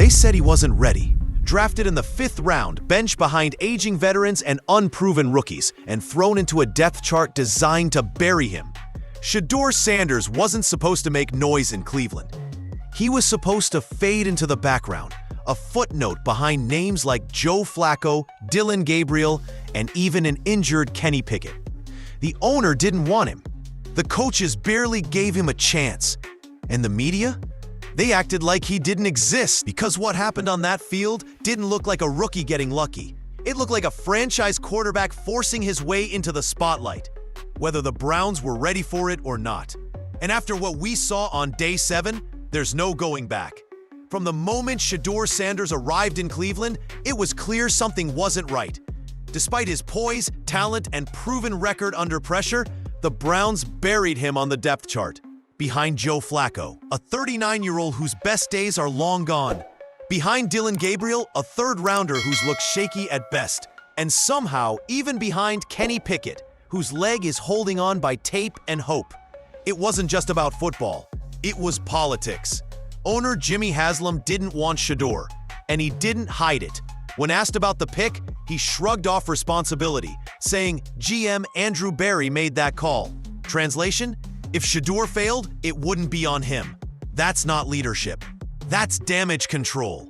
They said he wasn't ready. Drafted in the 5th round, benched behind aging veterans and unproven rookies, and thrown into a depth chart designed to bury him. Shedeur Sanders wasn't supposed to make noise in Cleveland. He was supposed to fade into the background, a footnote behind names like Joe Flacco, Dillon Gabriel, and even an injured Kenny Pickett. The owner didn't want him. The coaches barely gave him a chance. And the media? They acted like he didn't exist because what happened on that field didn't look like a rookie getting lucky. It looked like a franchise quarterback forcing his way into the spotlight, whether the Browns were ready for it or not. And after what we saw on day 7, there's no going back. From the moment Shedeur Sanders arrived in Cleveland, it was clear something wasn't right. Despite his poise, talent, and proven record under pressure, the Browns buried him on the depth chart. Behind Joe Flacco, a 39-year-old whose best days are long gone. Behind Dillon Gabriel, a 3rd-rounder who's looked shaky at best. And somehow, even behind Kenny Pickett, whose leg is holding on by tape and hope. It wasn't just about football. It was politics. Owner Jimmy Haslam didn't want Shedeur, and he didn't hide it. When asked about the pick, he shrugged off responsibility, saying GM Andrew Berry made that call. Translation? If Shedeur failed, it wouldn't be on him. That's not leadership. That's damage control.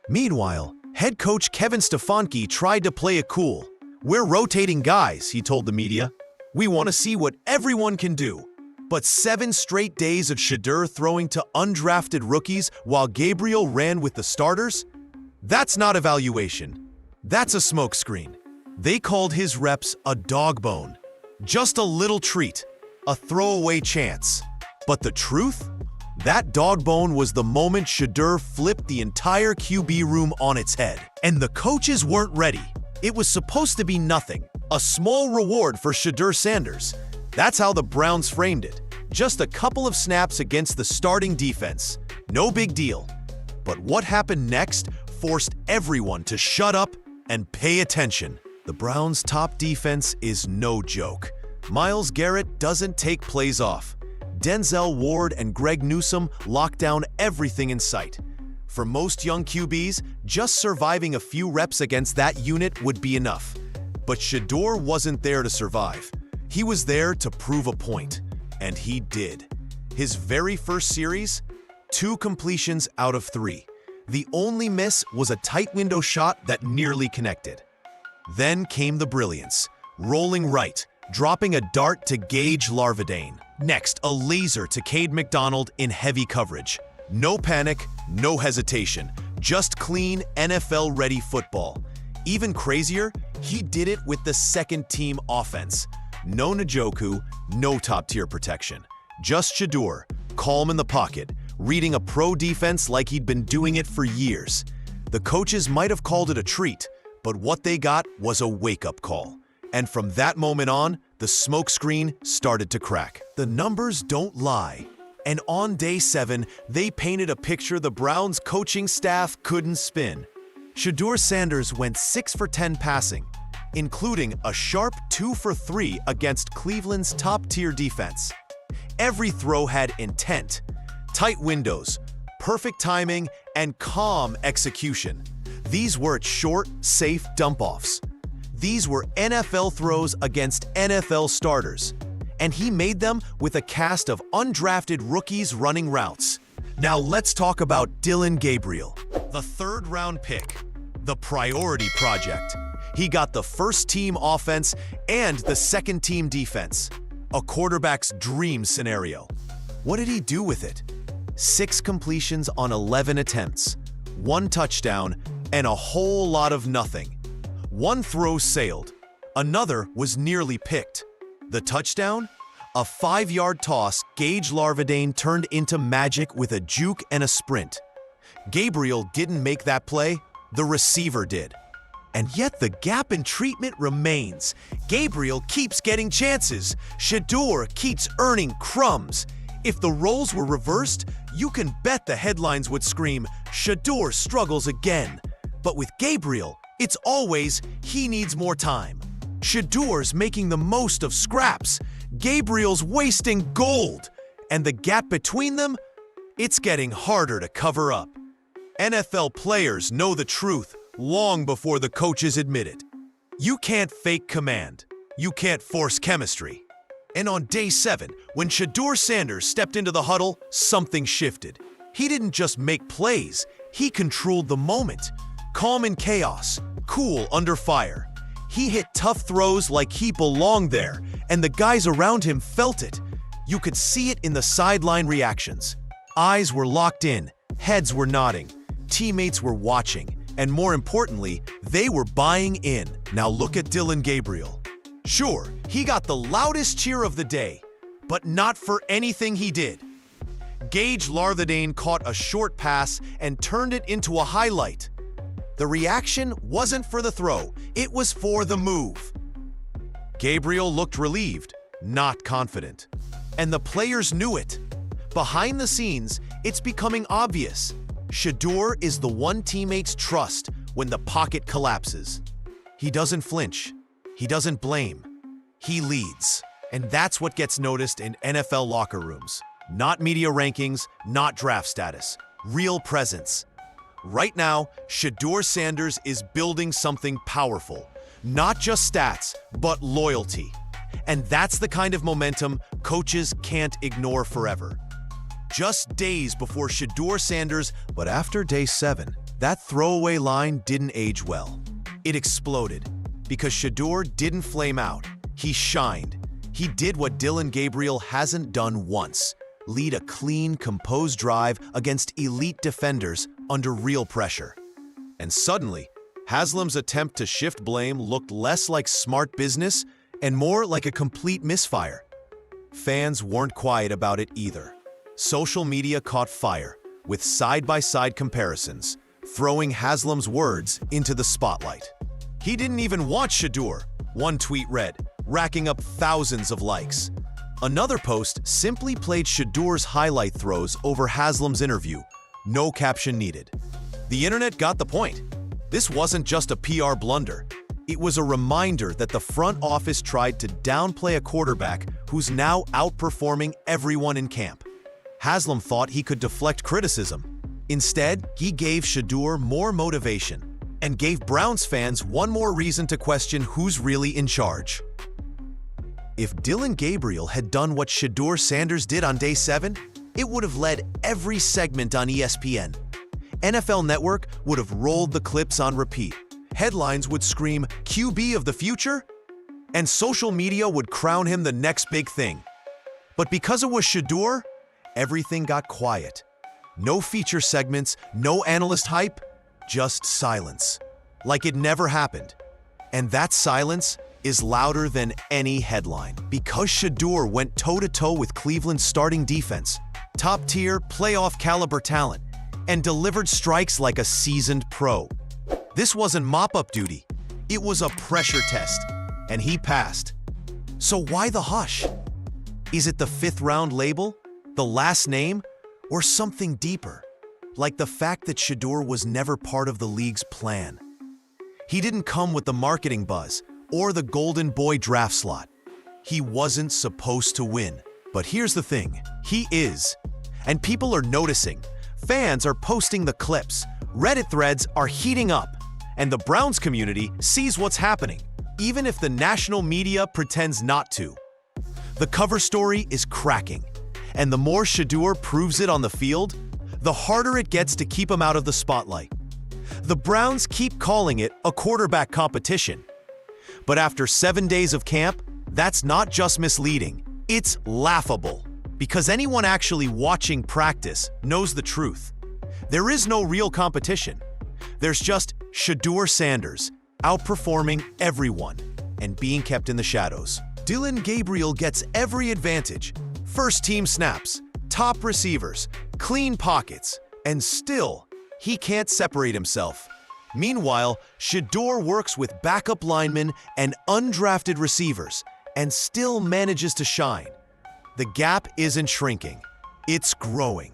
Meanwhile, head coach Kevin Stefanski tried to play it cool. "We're rotating guys," he told the media. "We want to see what everyone can do." But 7 straight days of Shedeur throwing to undrafted rookies while Gabriel ran with the starters? That's not evaluation. That's a smokescreen. They called his reps a dog bone. Just a little treat. A throwaway chance. But the truth? That dog bone was the moment Shedeur flipped the entire QB room on its head. And the coaches weren't ready. It was supposed to be nothing. A small reward for Shedeur Sanders. That's how the Browns framed it. Just a couple of snaps against the starting defense. No big deal. But what happened next forced everyone to shut up and pay attention. The Browns' top defense is no joke. Myles Garrett doesn't take plays off. Denzel Ward and Greg Newsome lock down everything in sight. For most young QBs, just surviving a few reps against that unit would be enough. But Shedeur wasn't there to survive. He was there to prove a point. And he did. His very first series, 2 completions out of 3. The only miss was a tight window shot that nearly connected. Then came the brilliance. Rolling right, dropping a dart to Gage Larvadain. Next, a laser to Cade McDonald in heavy coverage. No panic, no hesitation. Just clean, NFL-ready football. Even crazier, he did it with the second-team offense. No Njoku, no top-tier protection. Just Shedeur, calm in the pocket, reading a pro defense like he'd been doing it for years. The coaches might have called it a treat, but what they got was a wake-up call. And from that moment on, the smokescreen started to crack. The numbers don't lie. And on day 7, they painted a picture the Browns coaching staff couldn't spin. Shedeur Sanders went 6 for 10 passing, including a sharp 2 for 3 against Cleveland's top-tier defense. Every throw had intent, tight windows, perfect timing, and calm execution. These weren't short, safe dump-offs. These were NFL throws against NFL starters. And he made them with a cast of undrafted rookies running routes. Now let's talk about Dillon Gabriel, the 3rd-round pick, the priority project. He got the first-team offense and the second-team defense. A quarterback's dream scenario. What did he do with it? 6 completions on 11 attempts, 1 touchdown, and a whole lot of nothing. 1 throw sailed. Another was nearly picked. The touchdown? A 5-yard toss Gage Larvadain turned into magic with a juke and a sprint. Gabriel didn't make that play, the receiver did. And yet the gap in treatment remains. Gabriel keeps getting chances. Shedeur keeps earning crumbs. If the roles were reversed, you can bet the headlines would scream, "Shedeur struggles again." But with Gabriel, it's always, he needs more time. Shedeur's making the most of scraps. Gabriel's wasting gold. And the gap between them? It's getting harder to cover up. NFL players know the truth long before the coaches admit it. You can't fake command. You can't force chemistry. And on day 7, when Shedeur Sanders stepped into the huddle, something shifted. He didn't just make plays, he controlled the moment. Calm in chaos, cool under fire. He hit tough throws like he belonged there, and the guys around him felt it. You could see it in the sideline reactions. Eyes were locked in, heads were nodding, teammates were watching, and more importantly, they were buying in. Now look at Dillon Gabriel. Sure, he got the loudest cheer of the day, but not for anything he did. Gage Larthadane caught a short pass and turned it into a highlight. The reaction wasn't for the throw, it was for the move. Gabriel looked relieved, not confident. And the players knew it. Behind the scenes, it's becoming obvious. Shedeur is the one teammates trust when the pocket collapses. He doesn't flinch. He doesn't blame. He leads. And that's what gets noticed in NFL locker rooms. Not media rankings, not draft status. Real presence. Right now, Shedeur Sanders is building something powerful. Not just stats, but loyalty. And that's the kind of momentum coaches can't ignore forever. Just days before Shedeur Sanders, but after day 7, that throwaway line didn't age well. It exploded because Shedeur didn't flame out. He shined. He did what Dillon Gabriel hasn't done once: lead a clean, composed drive against elite defenders under real pressure. And suddenly, Haslam's attempt to shift blame looked less like smart business and more like a complete misfire. Fans weren't quiet about it either. Social media caught fire with side-by-side comparisons, throwing Haslam's words into the spotlight. He didn't even want Shedeur, one tweet read, racking up thousands of likes. Another post simply played Shedeur's highlight throws over Haslam's interview. No caption needed. The internet got the point. This wasn't just a PR blunder. It was a reminder that the front office tried to downplay a quarterback who's now outperforming everyone in camp. Haslam thought he could deflect criticism. Instead, he gave Shedeur more motivation and gave Browns fans one more reason to question who's really in charge. If Dillon Gabriel had done what Shedeur Sanders did on day 7, it would have led every segment on ESPN. NFL Network would have rolled the clips on repeat. Headlines would scream, "QB of the future?" And social media would crown him the next big thing. But because it was Shedeur, everything got quiet. No feature segments, no analyst hype, just silence. Like it never happened. And that silence is louder than any headline. Because Shedeur went toe-to-toe with Cleveland's starting defense, top-tier, playoff-caliber talent, and delivered strikes like a seasoned pro. This wasn't mop-up duty. It was a pressure test, and he passed. So why the hush? Is it the 5th-round label, the last name, or something deeper? Like the fact that Shedeur was never part of the league's plan. He didn't come with the marketing buzz or the golden boy draft slot. He wasn't supposed to win. But here's the thing, he is. And people are noticing. Fans are posting the clips. Reddit threads are heating up. And the Browns community sees what's happening, even if the national media pretends not to. The cover story is cracking. And the more Shedeur proves it on the field, the harder it gets to keep him out of the spotlight. The Browns keep calling it a quarterback competition. But after 7 days of camp, that's not just misleading, it's laughable. Because anyone actually watching practice knows the truth. There is no real competition. There's just Shedeur Sanders outperforming everyone and being kept in the shadows. Dillon Gabriel gets every advantage. First team snaps, top receivers, clean pockets, and still, he can't separate himself. Meanwhile, Shedeur works with backup linemen and undrafted receivers and still manages to shine. The gap isn't shrinking, it's growing.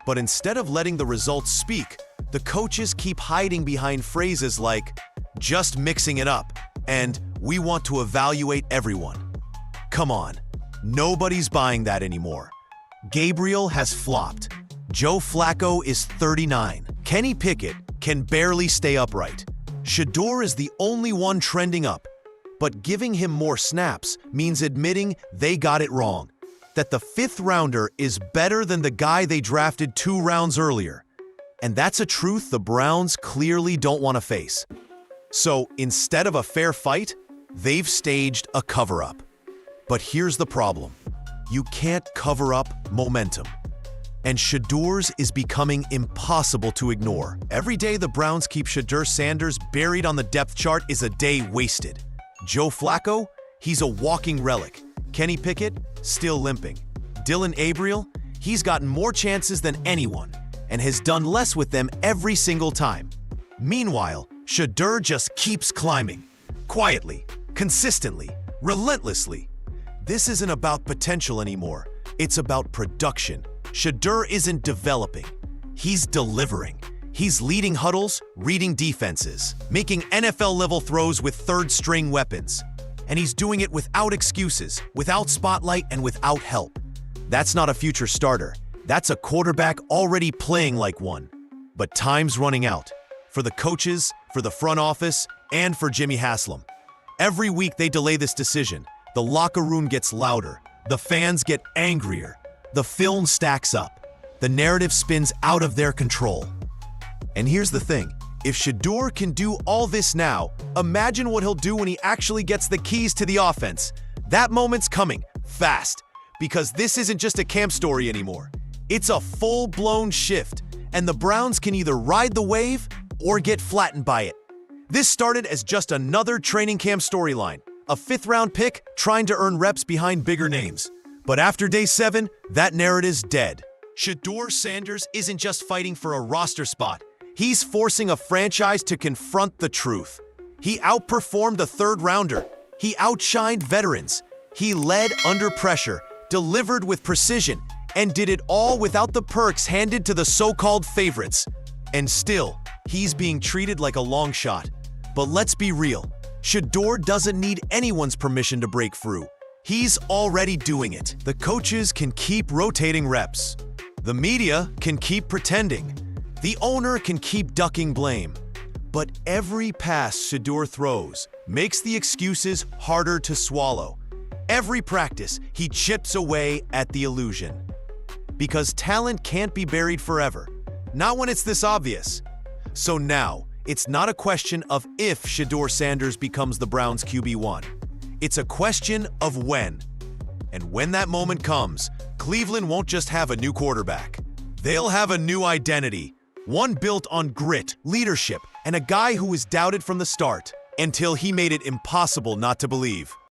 But instead of letting the results speak, the coaches keep hiding behind phrases like, "just mixing it up," and "we want to evaluate everyone." Come on, nobody's buying that anymore. Gabriel has flopped. Joe Flacco is 39. Kenny Pickett can barely stay upright. Shedeur is the only one trending up. But giving him more snaps means admitting they got it wrong. That the fifth rounder is better than the guy they drafted 2 rounds earlier. And that's a truth the Browns clearly don't want to face. So instead of a fair fight, they've staged a cover-up. But here's the problem. You can't cover up momentum. And Shedeur's is becoming impossible to ignore. Every day the Browns keep Shedeur Sanders buried on the depth chart is a day wasted. Joe Flacco, he's a walking relic. Kenny Pickett, still limping. Dylan Abriel, he's gotten more chances than anyone and has done less with them every single time. Meanwhile, Shedeur just keeps climbing. Quietly, consistently, relentlessly. This isn't about potential anymore. It's about production. Shedeur isn't developing. He's delivering. He's leading huddles, reading defenses, making NFL-level throws with third-string weapons. And he's doing it without excuses, without spotlight, and without help. That's not a future starter. That's a quarterback already playing like one. But time's running out. For the coaches, for the front office, and for Jimmy Haslam. Every week they delay this decision. The locker room gets louder. The fans get angrier. The film stacks up. The narrative spins out of their control. And here's the thing. If Shedeur can do all this now, imagine what he'll do when he actually gets the keys to the offense. That moment's coming, fast. Because this isn't just a camp story anymore. It's a full-blown shift. And the Browns can either ride the wave or get flattened by it. This started as just another training camp storyline. A 5th-round pick trying to earn reps behind bigger names. But after day 7, that narrative's dead. Shedeur Sanders isn't just fighting for a roster spot. He's forcing a franchise to confront the truth. He outperformed the 3rd-rounder. He outshined veterans. He led under pressure, delivered with precision, and did it all without the perks handed to the so-called favorites. And still, he's being treated like a long shot. But let's be real. Shedeur doesn't need anyone's permission to break through. He's already doing it. The coaches can keep rotating reps. The media can keep pretending. The owner can keep ducking blame. But every pass Shedeur throws makes the excuses harder to swallow. Every practice, he chips away at the illusion. Because talent can't be buried forever. Not when it's this obvious. So now, it's not a question of if Shedeur Sanders becomes the Browns' QB1. It's a question of when. And when that moment comes, Cleveland won't just have a new quarterback. They'll have a new identity. One built on grit, leadership, and a guy who was doubted from the start, until he made it impossible not to believe.